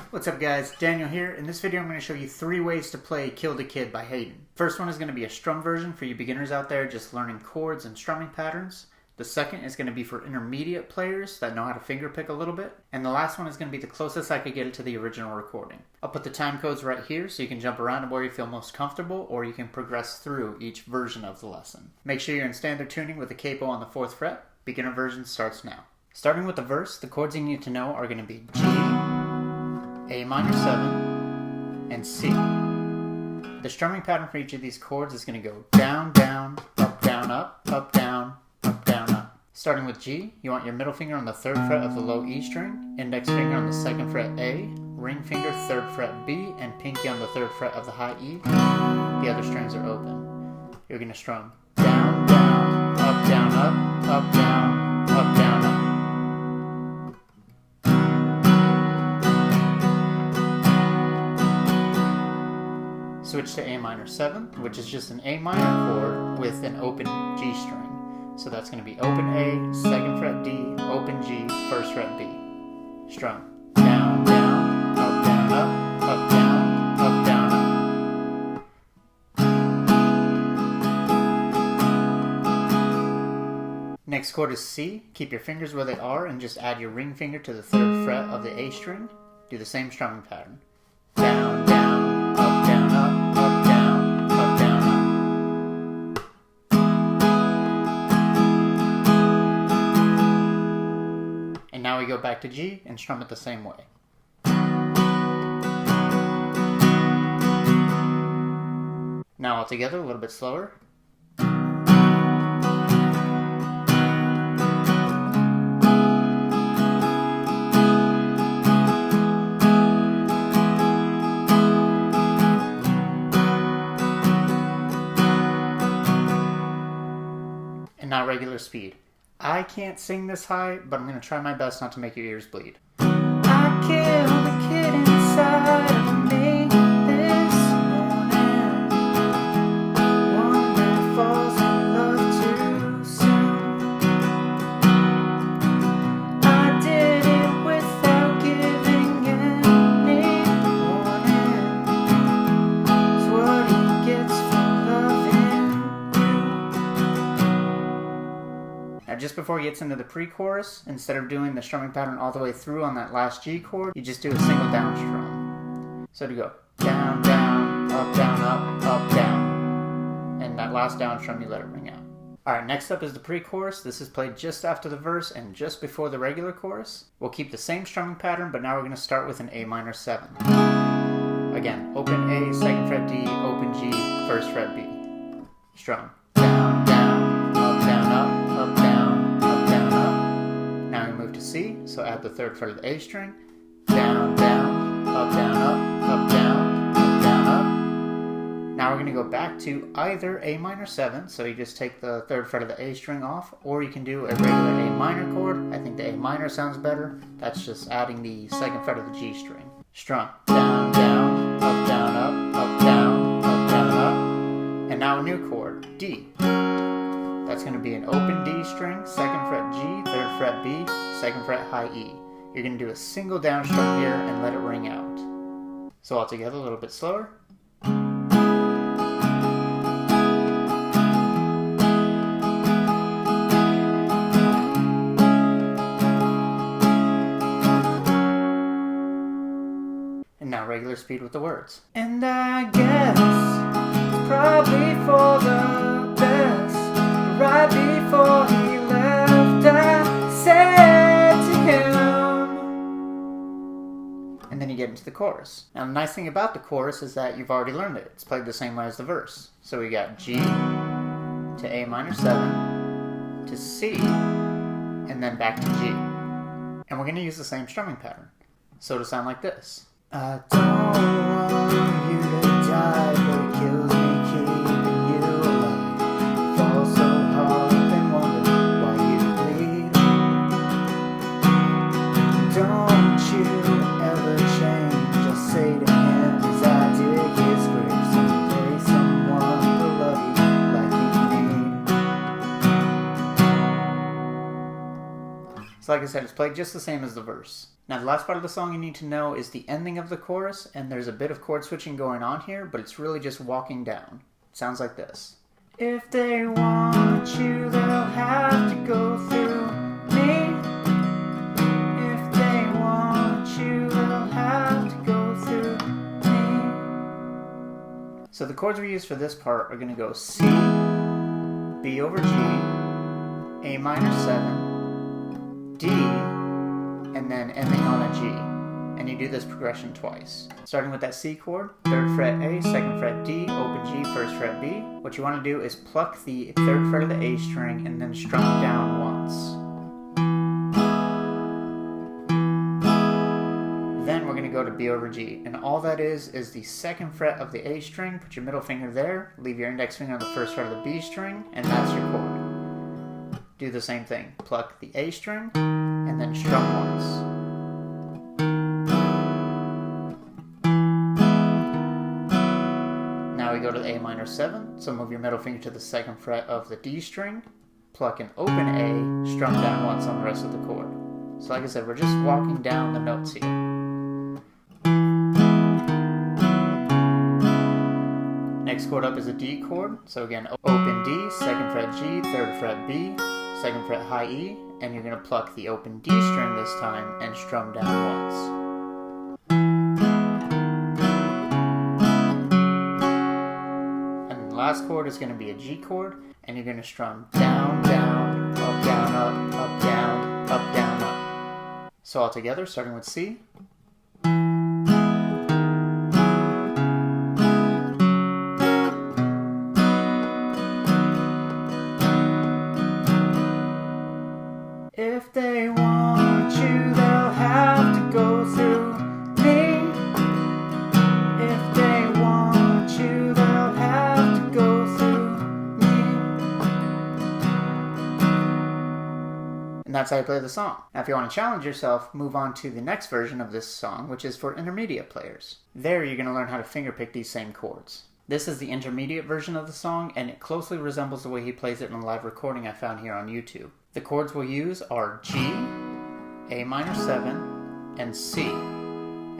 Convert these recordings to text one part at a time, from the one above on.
What's up guys, Daniel here. In this video I'm going to show you 3 ways to play Killed a Kid by Haiden. First one is going to be a strum version for you beginners out there just learning chords and strumming patterns. The second is going to be for intermediate players that know how to finger pick a little bit. And the last one is going to be the closest I could get it to the original recording. I'll put the time codes right here so you can jump around to where you feel most comfortable, or you can progress through each version of the lesson. Make sure you're in standard tuning with the capo on the 4th fret. Beginner version starts now. Starting with the verse, the chords you need to know are going to be G, A minor 7, and C. The strumming pattern for each of these chords is going to go down, down, up, down, up, down, up, down, up. Starting with G, you want your middle finger on the 3rd fret of the low E string, index finger on the 2nd fret A, ring finger 3rd fret B, and pinky on the 3rd fret of the high E. The other strings are open. You're going to strum down, down, up, down, up, down, up, down, up. Switch to A minor 7, which is just an A minor chord with an open G string. So that's going to be open A, 2nd fret D, open G, 1st fret B. Strum down, down, up, down, up, down, up, down, up. Next chord is C. Keep your fingers where they are and just add your ring finger to the 3rd fret of the A string. Do the same strumming pattern. Down, down, up, down, up, down, up, down, up. And now we go back to G and strum it the same way. Now all together, a little bit slower. And now regular speed. I can't sing this high, but I'm going to try my best not to make your ears bleed. I killed the kid inside of me this morning. One that falls in love too soon. I did it without giving any warning. It's what he gets for loving you. Now just before he gets into the pre-chorus, instead of doing the strumming pattern all the way through on that last G chord, you just do a single down strum. So to go down, down, up, down, and that last down strum you let it ring out. Alright, next up is the pre-chorus. This is played just after the verse and just before the regular chorus. We'll keep the same strumming pattern, but now we're going to start with an A minor 7. Again, open A, 2nd fret D, open G, 1st fret B. Strum down, down, up, down, up, down, down, up. Now we move to C, so add the 3rd fret of the A string. Down, down, up, down, up, down, up. Now we're going to go back to either A minor 7, so you just take the 3rd fret of the A string off, or you can do a regular A minor chord. I think the A minor sounds better. That's just adding the 2nd fret of the G string. Strum down, down, up, down, up, down, up. And now a new chord, D. That's going to be an open D string, 2nd fret G, 3rd fret B, 2nd fret high E. You're going to do a single down strum here and let it ring out. So all together, a little bit slower. And now regular speed with the words. And I guess it's probably for the best. Right before he left, I said to him. And then you get into the chorus. Now the nice thing about the chorus is that you've already learned it. It's played the same way as the verse. So we got G to A minor 7 to C and then back to G. And we're going to use the same strumming pattern. So it'll sound like this. I don't want you to die, but it kills me keeping you alive. You fall so hard and wonder why you bleed. Don't you ever change, just say to him as I dig his grave. Someday someone will love you like you need. So like I said, it's played just the same as the verse. Now the last part of the song you need to know is the ending of the chorus, and there's a bit of chord switching going on here, but it's really just walking down. It sounds like this. If they want you, they'll have to go through me. If they want you, they'll have to go through me. So the chords we use for this part are going to go C, B over G, A minor 7, D, and then ending on a G. And you do this progression twice. Starting with that C chord, 3rd fret A, 2nd fret D, open G, 1st fret B. What you want to do is pluck the 3rd fret of the A string and then strum down once. Then we're going to go to B over G, and all that is the 2nd fret of the A string. Put your middle finger there, leave your index finger on the 1st fret of the B string, and that's your chord. Do the same thing. Pluck the A string, and then strum once. Now we go to the A minor 7, so move your middle finger to the 2nd fret of the D string, pluck an open A, strum down once on the rest of the chord. So like I said, we're just walking down the notes here. Next chord up is a D chord, so again, open D, 2nd fret G, 3rd fret B, 2nd fret high E, and you're going to pluck the open D string this time and strum down once. And the last chord is going to be a G chord, and you're going to strum down, down, up, down, up, down, up, down, up. So all together, starting with C. If they want you, they'll have to go through me. If they want you, they'll have to go through me. And that's how you play the song. Now if you want to challenge yourself, move on to the next version of this song, which is for intermediate players. There you're going to learn how to fingerpick these same chords. This is the intermediate version of the song, and it closely resembles the way he plays it in a live recording I found here on YouTube. The chords we'll use are G, A minor 7, and C.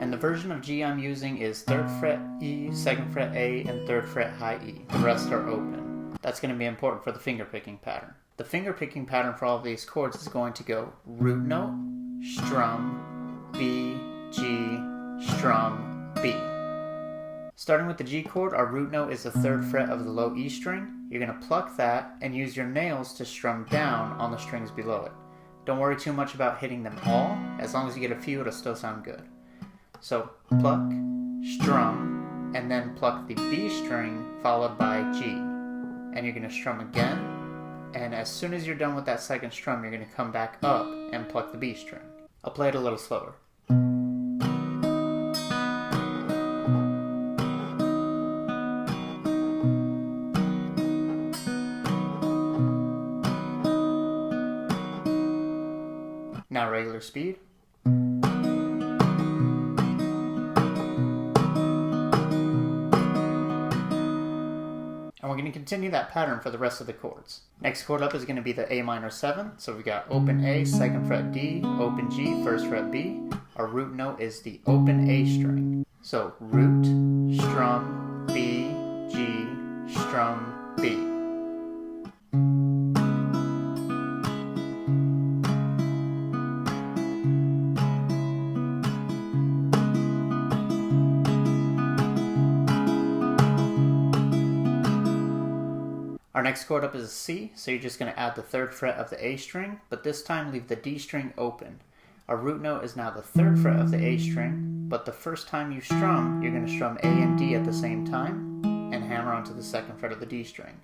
And the version of G I'm using is 3rd fret E, 2nd fret A, and 3rd fret high E. The rest are open. That's going to be important for the fingerpicking pattern. The fingerpicking pattern for all of these chords is going to go root note, strum, B, G, strum, B. Starting with the G chord, our root note is the 3rd fret of the low E string. You're going to pluck that and use your nails to strum down on the strings below it. Don't worry too much about hitting them all. As long as you get a few, it'll still sound good. So pluck, strum, and then pluck the B string followed by G. And you're going to strum again. And as soon as you're done with that 2nd strum, you're going to come back up and pluck the B string. I'll play it a little slower. Now regular speed. And we're going to continue that pattern for the rest of the chords. Next chord up is going to be the A minor 7. So we got open A, 2nd fret D, open G, 1st fret B. Our root note is the open A string. So root, strum, B, G, strum, B. Our next chord up is a C, so you're just going to add the 3rd fret of the A string, but this time leave the D string open. Our root note is now the 3rd fret of the A string, but the first time you strum, you're going to strum A and D at the same time, and hammer onto the 2nd fret of the D string.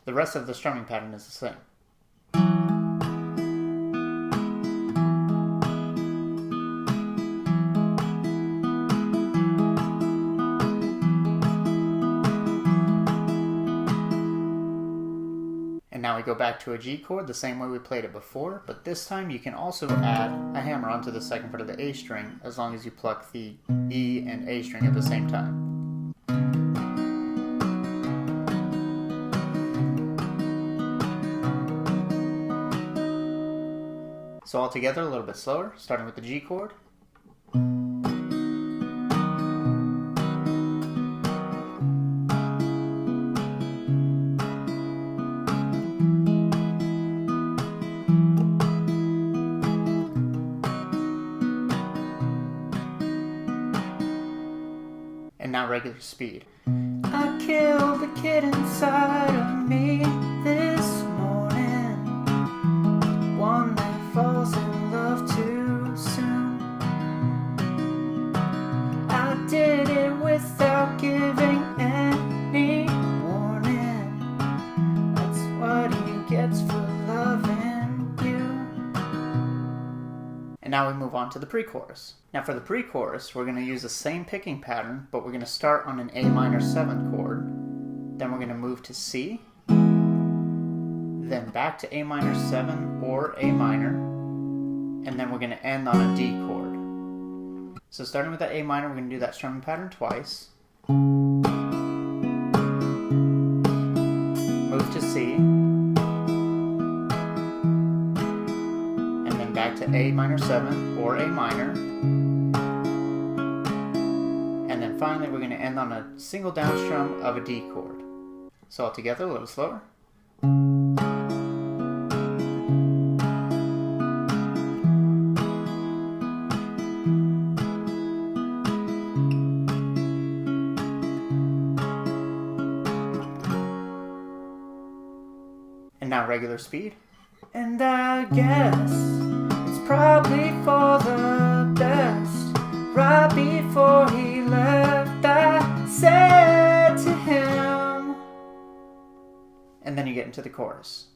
The rest of the strumming pattern is the same. And now we go back to a G chord the same way we played it before, but this time you can also add a hammer onto the 2nd fret of the A string as long as you pluck the E and A string at the same time. So all together a little bit slower, starting with the G chord. And now regular speed. I killed the kid inside of me this morning, one that falls in love too soon. I did it without giving any warning. That's what he gets for loving you. And now we move on to the pre-chorus. Now for the pre-chorus, we're going to use the same picking pattern, but we're going to start on an A minor 7 chord, then we're going to move to C, then back to A minor 7 or A minor, and then we're going to end on a D chord. So starting with that A minor, we're going to do that strumming pattern twice, move to C, and then back to A minor 7 or A minor, and then finally we're going to end on a single down strum of a D chord. So all together, a little slower. And now regular speed. And I guess it's probably for the best. Right before he left, I said to him. And then you get into the chorus.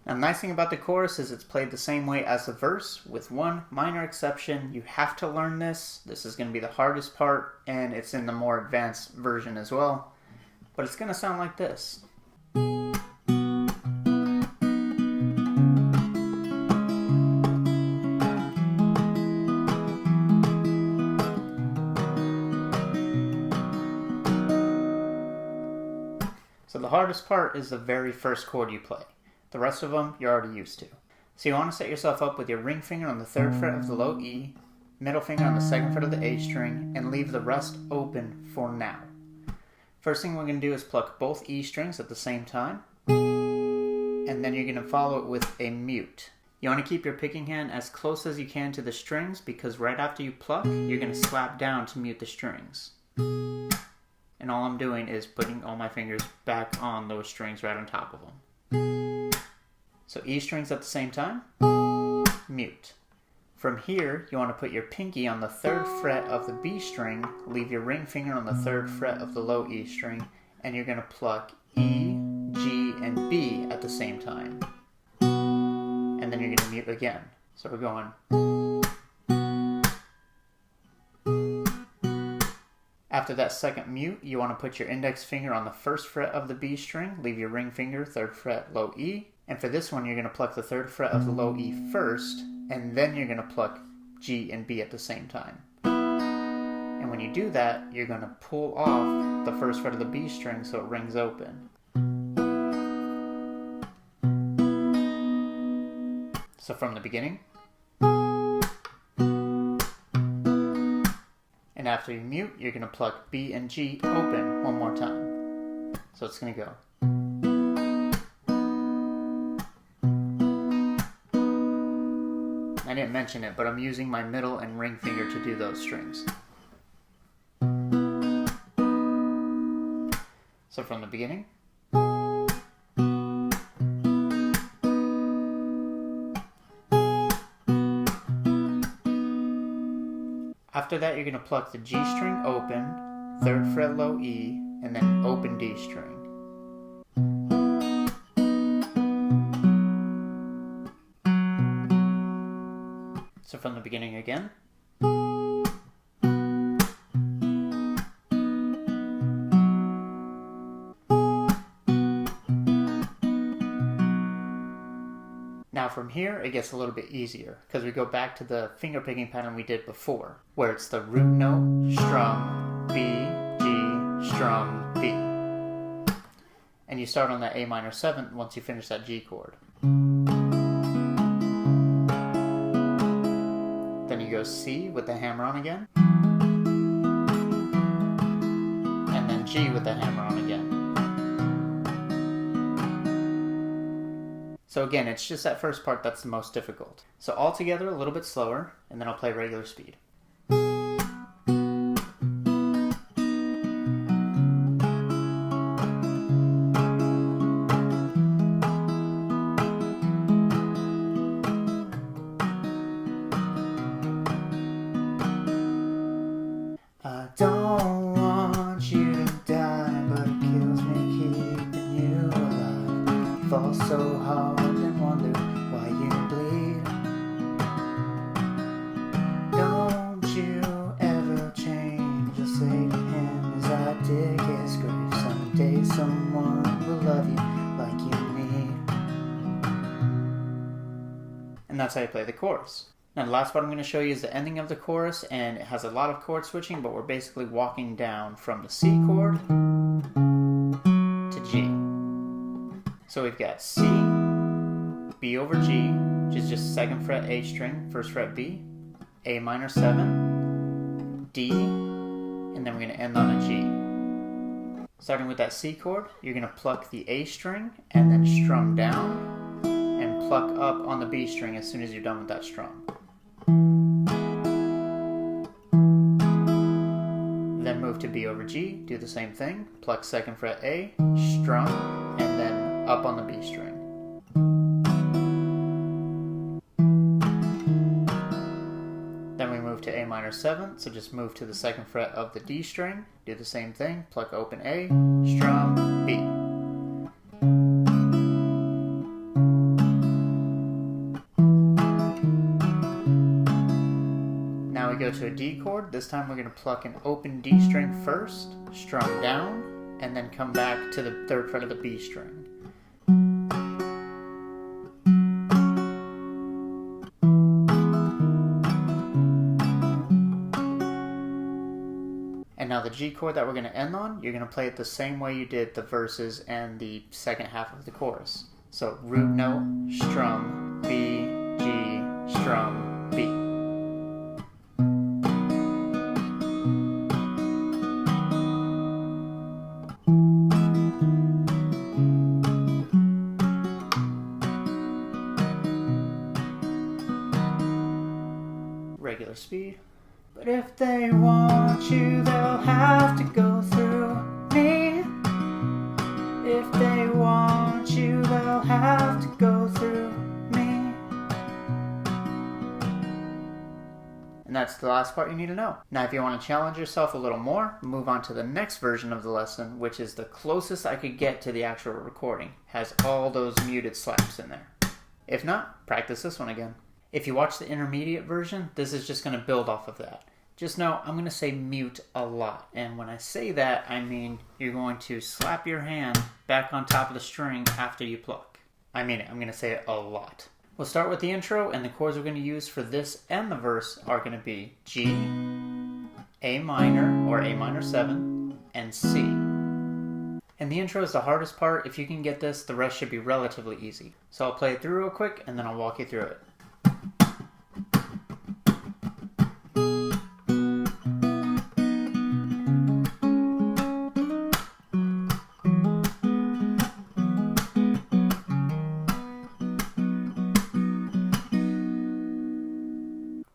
Now the nice thing about the chorus is it's played the same way as the verse, with one minor exception. You have to learn this. This is going to be the hardest part, and it's in the more advanced version as well. But it's going to sound like this. So the hardest part is the very first chord you play. The rest of them you're already used to. So you want to set yourself up with your ring finger on the 3rd fret of the low E, middle finger on the 2nd fret of the A string, and leave the rest open for now. First thing we're going to do is pluck both E strings at the same time, and then you're going to follow it with a mute. You want to keep your picking hand as close as you can to the strings, because right after you pluck, you're going to slap down to mute the strings. And all I'm doing is putting all my fingers back on those strings right on top of them. So E strings at the same time, mute. From here, you want to put your pinky on the 3rd fret of the B string, leave your ring finger on the 3rd fret of the low E string, and you're going to pluck E, G, and B at the same time. And then you're going to mute again. So we're going. After that second mute, you want to put your index finger on the 1st fret of the B string, leave your ring finger 3rd fret low E, and for this one you're going to pluck the 3rd fret of the low E first, and then you're going to pluck G and B at the same time. And when you do that, you're going to pull off the 1st fret of the B string so it rings open. So from the beginning. And after you mute, you're going to pluck B and G open one more time. So it's going to go. I didn't mention it, but I'm using my middle and ring finger to do those strings. So from the beginning. After that, you're going to pluck the G string open, 3rd fret low E, and then open D string. So from the beginning again. Now from here, it gets a little bit easier, because we go back to the finger picking pattern we did before, where it's the root note, strum, B, G, strum, B. And you start on that A minor 7 once you finish that G chord. go C with the hammer on again. And then G with the hammer on again. So again, it's just that first part that's the most difficult. So all together a little bit slower, and then I'll play regular speed. I don't want you to die, but it kills me keeping you alive. You fall so hard and wonder why you bleed. Don't you ever change, I'll say to him as I dig his grave. Someday someone will love you like you need. And that's how you play the chorus. Now the last part I'm going to show you is the ending of the chorus, and it has a lot of chord switching, but we're basically walking down from the C chord to G. So we've got C, B over G, which is just 2nd fret A string, 1st fret B, A minor 7, D, and then we're going to end on a G. Starting with that C chord, you're going to pluck the A string and then strum down and pluck up on the B string as soon as you're done with that strum. Then move to B over G, do the same thing, pluck 2nd fret A, strum, and then up on the B string. Then we move to A minor 7, so just move to the 2nd fret of the D string, do the same thing, pluck open A, strum, B. Now we go to a D chord. This time we're going to pluck an open D string first, strum down, and then come back to the 3rd fret of the B string. And now the G chord that we're going to end on, you're going to play it the same way you did the verses and the second half of the chorus. So root note, strum, B, G, strum, B. Regular speed. But if they want you, they'll have to go through me. If they want you, they'll have to go through me. And that's the last part you need to know. Now if you want to challenge yourself a little more, move on to the next version of the lesson, which is the closest I could get to the actual recording. Has all those muted slaps in there. If not, practice this one again. If you watch the intermediate version, this is just going to build off of that. Just know I'm going to say mute a lot. And when I say that, I mean you're going to slap your hand back on top of the string after you pluck. I mean it. I'm going to say it a lot. We'll start with the intro, and the chords we're going to use for this and the verse are going to be G, A minor or A minor 7, and C. And the intro is the hardest part. If you can get this, the rest should be relatively easy. So I'll play it through real quick, and then I'll walk you through it.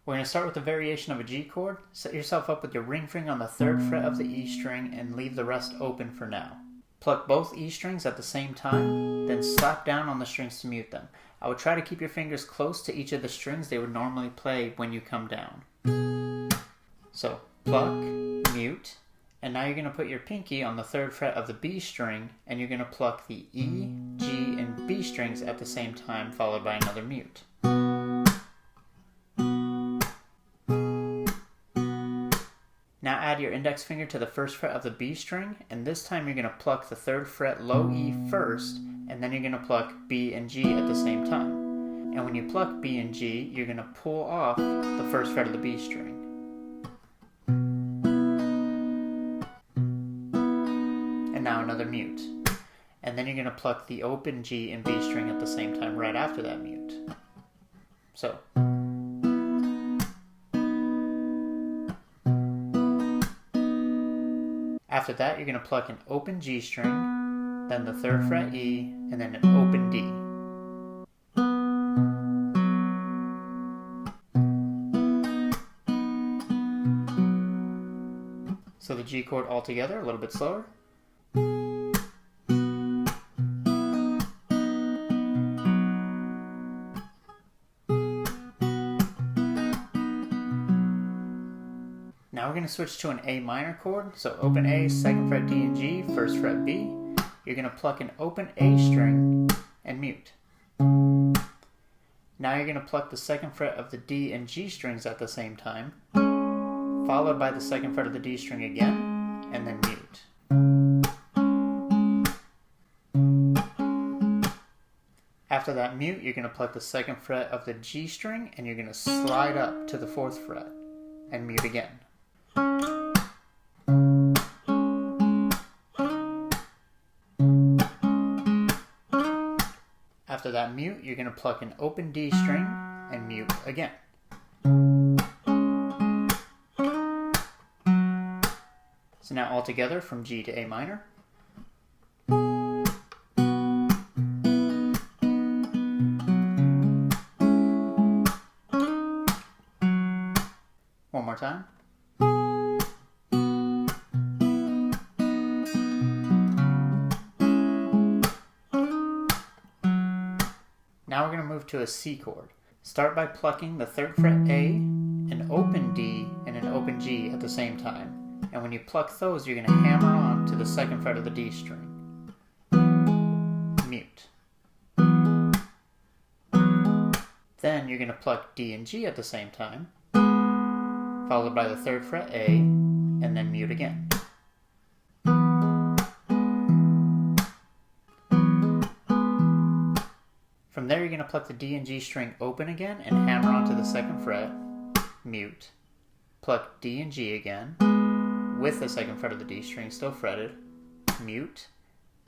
We're going to start with a variation of a G chord. Set yourself up with your ring finger on the 3rd fret of the E string and leave the rest open for now. Pluck both E strings at the same time, then slap down on the strings to mute them. I would try to keep your fingers close to each of the strings they would normally play when you come down. So, pluck, mute, and now you're going to put your pinky on the 3rd fret of the B string, and you're going to pluck the E, G, and B strings at the same time, followed by another mute. Now add your index finger to the 1st fret of the B string, and this time you're going to pluck the 3rd fret low E first, and then you're going to pluck B and G at the same time. And when you pluck B and G, you're going to pull off the 1st fret of the B string. And now another mute. And then you're going to pluck the open G and B string at the same time right after that mute. So. After that, you're going to pluck an open G string, then the 3rd fret E, and then an open D. So the G chord all together, a little bit slower. Now we're going to switch to an A minor chord. So open A, 2nd fret D and G, 1st fret B. You're going to pluck an open A string and mute. Now you're going to pluck the 2nd fret of the D and G strings at the same time, followed by the 2nd fret of the D string again, and then mute. After that mute, you're going to pluck the 2nd fret of the G string and you're going to slide up to the 4th fret and mute again. After that mute, you're going to pluck an open D string and mute again. So now all together from G to A minor. One more time. Now we're going to move to a C chord. Start by plucking the 3rd fret A, an open D, and an open G at the same time. And when you pluck those, you're going to hammer on to the 2nd fret of the D string. Mute. Then you're going to pluck D and G at the same time, followed by the 3rd fret A, and then mute again. From there, you're going to pluck the D and G string open again and hammer onto the 2nd fret, mute, pluck D and G again, with the 2nd fret of the D string still fretted, mute.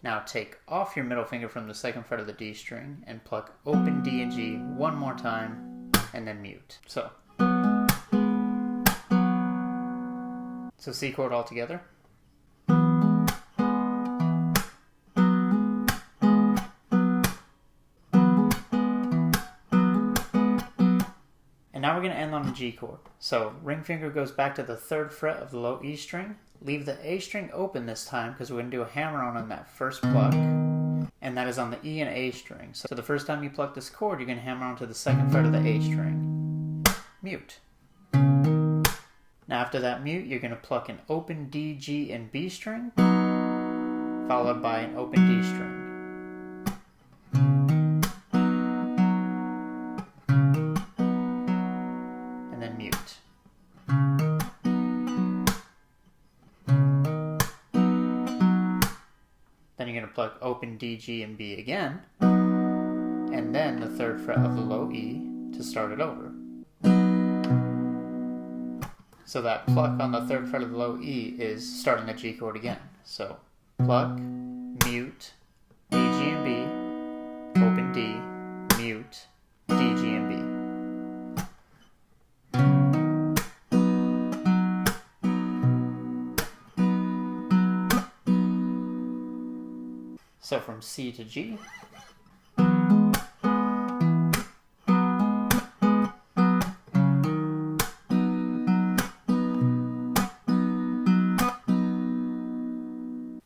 Now take off your middle finger from the 2nd fret of the D string and pluck open D and G one more time, and then mute. So C chord all together. And now we're going to end on a G chord. So ring finger goes back to the 3rd fret of the low E string. Leave the A string open this time because we're going to do a hammer on that first pluck. And that is on the E and A string. So the first time you pluck this chord, you're going to hammer onto the 2nd fret of the A string. Mute. Now after that mute, you're going to pluck an open D, G, and B string, followed by an open D string. And then mute. Then you're going to pluck open D, G, and B again, and then the 3rd fret of the low E to start it over. So that pluck on the 3rd fret of the low E is starting the G chord again. So pluck, mute, D, G, and B, open D, mute, D, G, and B. So from C to G.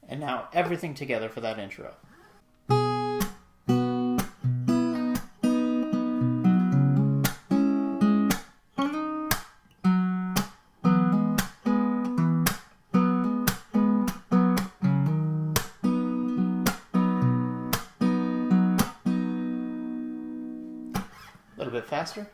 And now everything together for that intro. A little bit faster.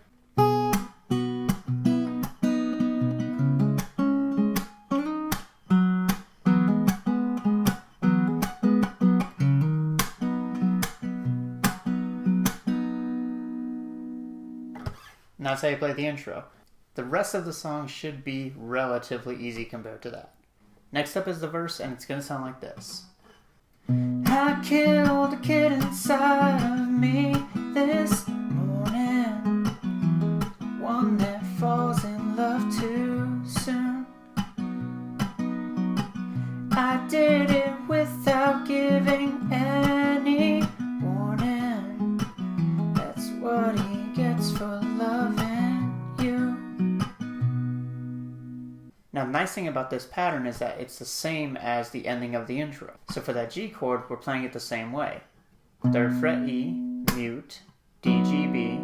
And that's how you play the intro. The rest of the song should be relatively easy compared to that. Next up is the verse, and it's going to sound like this. I killed a kid inside of me this morning, one that falls in love too soon. Now the nice thing about this pattern is that it's the same as the ending of the intro. So for that G chord, we're playing it the same way. 3rd fret E, mute, D, G, B,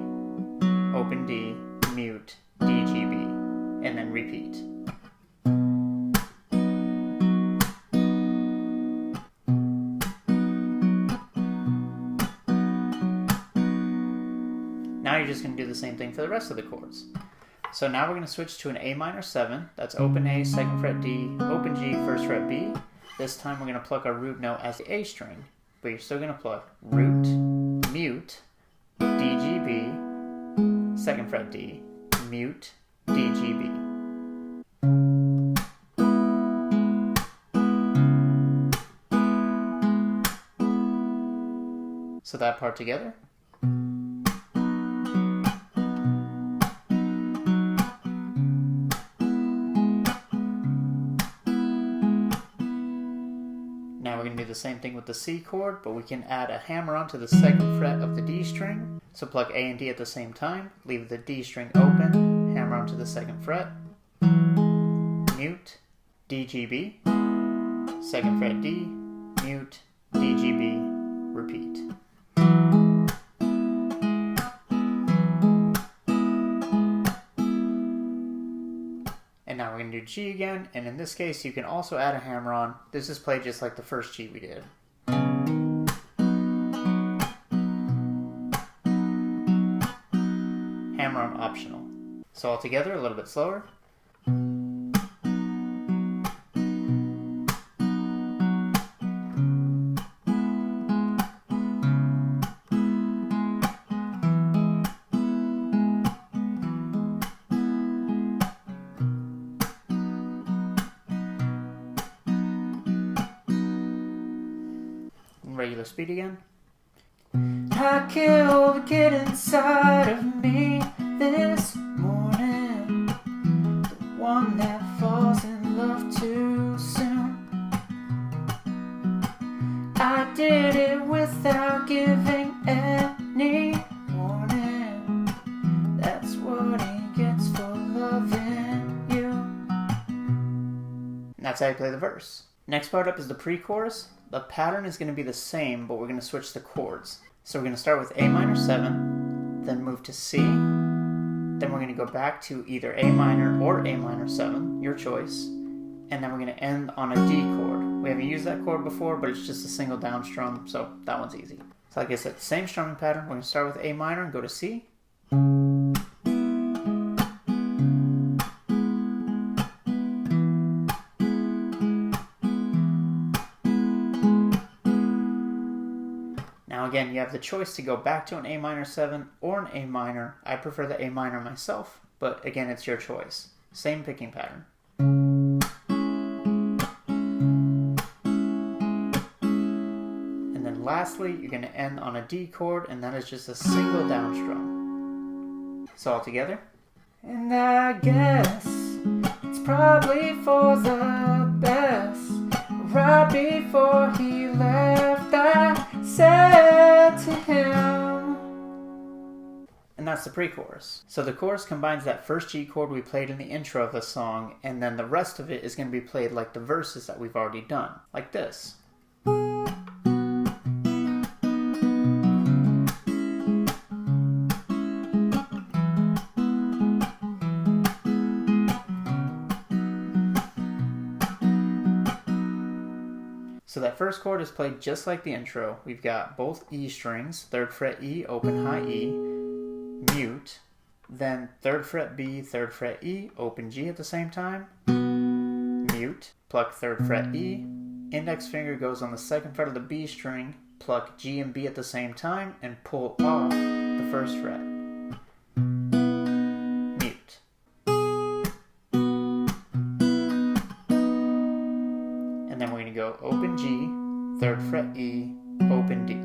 open D, mute, D, G, B, and then repeat. Now you're just going to do the same thing for the rest of the chords. So now we're going to switch to an A minor 7. That's open A, 2nd fret D, open G, 1st fret B. This time we're going to pluck our root note as the A string, but you're still going to pluck root, mute, D, G, B, 2nd fret D, mute, D, G, B. So that part together. Now we're going to do the same thing with the C chord, but we can add a hammer on to the 2nd fret of the D string. So pluck A and D at the same time, leave the D string open, hammer onto the 2nd fret, mute, D, G, B, 2nd fret D, mute, D, G, B, repeat. And now we're going to do G again, and in this case you can also add a hammer on. This is played just like the first G we did. Hammer on optional. So all together, a little bit slower. Regular speed again. I killed the kid inside of me this morning, the one that falls in love too soon. I did it without giving any warning. That's what he gets for loving you. And that's how you play the verse. Next part up is the pre-chorus. The pattern is going to be the same, but we're going to switch the chords. So we're going to start with A minor 7, then move to C, then we're going to go back to either A minor or A minor 7, your choice, and then we're going to end on a D chord. We haven't used that chord before, but it's just a single down strum, so that one's easy. So like I said, same strumming pattern. We're going to start with A minor and go to C. Now again, you have the choice to go back to an A minor 7 or an A minor. I prefer the A minor myself, but again, it's your choice. Same picking pattern. And then lastly, you're going to end on a D chord, and that is just a single down strum. So all together. And I guess it's probably for the best. Right before he left, I said to him. And that's the pre-chorus. So the chorus combines that first G chord we played in the intro of the song, and then the rest of it is going to be played like the verses that we've already done, like this. So that first chord is played just like the intro. We've got both E strings, 3rd fret E, open high E, mute, then 3rd fret B, 3rd fret E, open G at the same time, mute, pluck 3rd fret E, index finger goes on the 2nd fret of the B string, pluck G and B at the same time, and pull off the 1st fret. Mute. And then we're going to go open G, 3rd fret E, open D.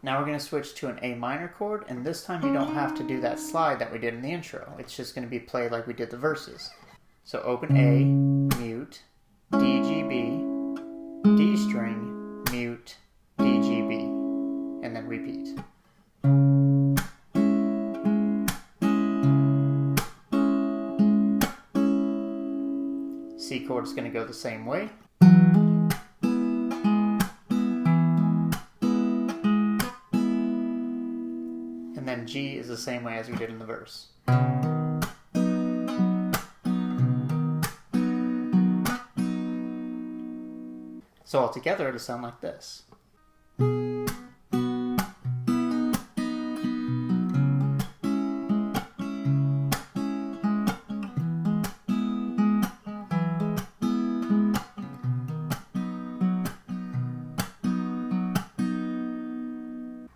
Now we're going to switch to an A minor chord, and this time you don't have to do that slide that we did in the intro. It's just going to be played like we did the verses. So open A, mute, D, G, B, D string, mute, D, G, B. and then repeat. C chord is going to go the same way. And then G is the same way as we did in the verse. So altogether it'll sound like this.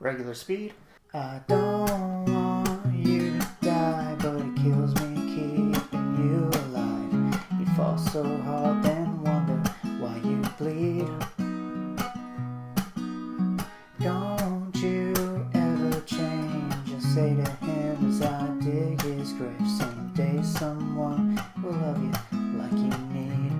Regular speed. I don't want you to die, but it kills me keeping you alive. You fall so hard, then wonder why you bleed. Don't you ever change, I say to him as I dig his grave. Someday someone will love you like you need.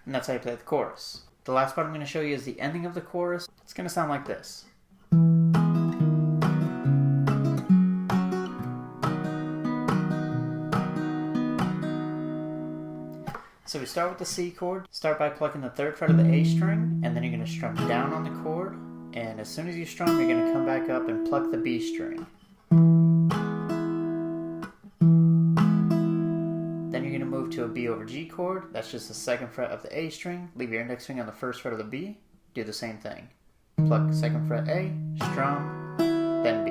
And that's how you play the chorus. The last part I'm going to show you is the ending of the chorus. It's going to sound like this. So we start with the C chord. Start by plucking the 3rd fret of the A string, and then you're going to strum down on the chord. And as soon as you strum, you're going to come back up and pluck the B string. Then you're going to move to a B over G chord. That's just the 2nd fret of the A string. Leave your index finger on the 1st fret of the B. Do the same thing. Pluck 2nd fret A, strum, then B.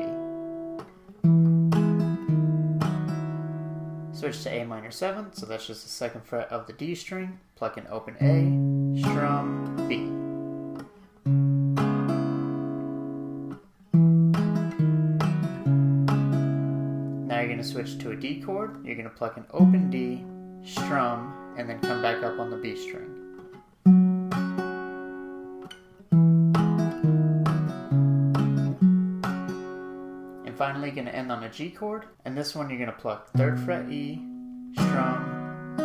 Switch to A minor 7, so that's just the 2nd fret of the D string. Pluck an open A, strum, B. Now you're going to switch to a D chord. You're going to pluck an open D, strum, and then come back up on the B string. And finally, you're going to end on a G chord, and this one you're going to pluck 3rd fret E, strum, B,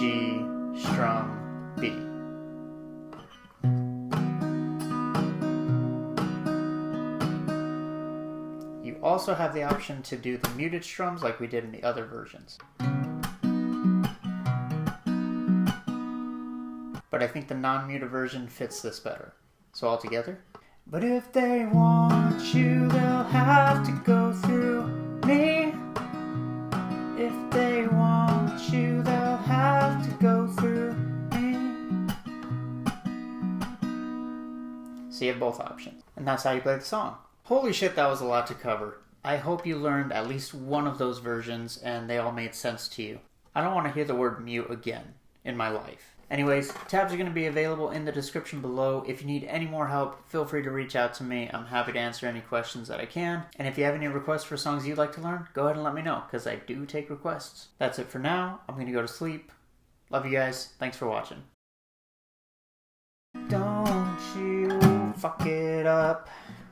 G, strum, B. You also have the option to do the muted strums like we did in the other versions. But I think the non-muted version fits this better. So all together. But if they want you, they'll have to go through me. If they want you, they'll have to go through me. So you have both options. And that's how you play the song. Holy shit, that was a lot to cover. I hope you learned at least one of those versions and they all made sense to you. I don't want to hear the word mute again in my life. Anyways, tabs are going to be available in the description below. If you need any more help, feel free to reach out to me. I'm happy to answer any questions that I can. And if you have any requests for songs you'd like to learn, go ahead and let me know, because I do take requests. That's it for now. I'm going to go to sleep. Love you guys. Thanks for watching. Don't you fuck it up.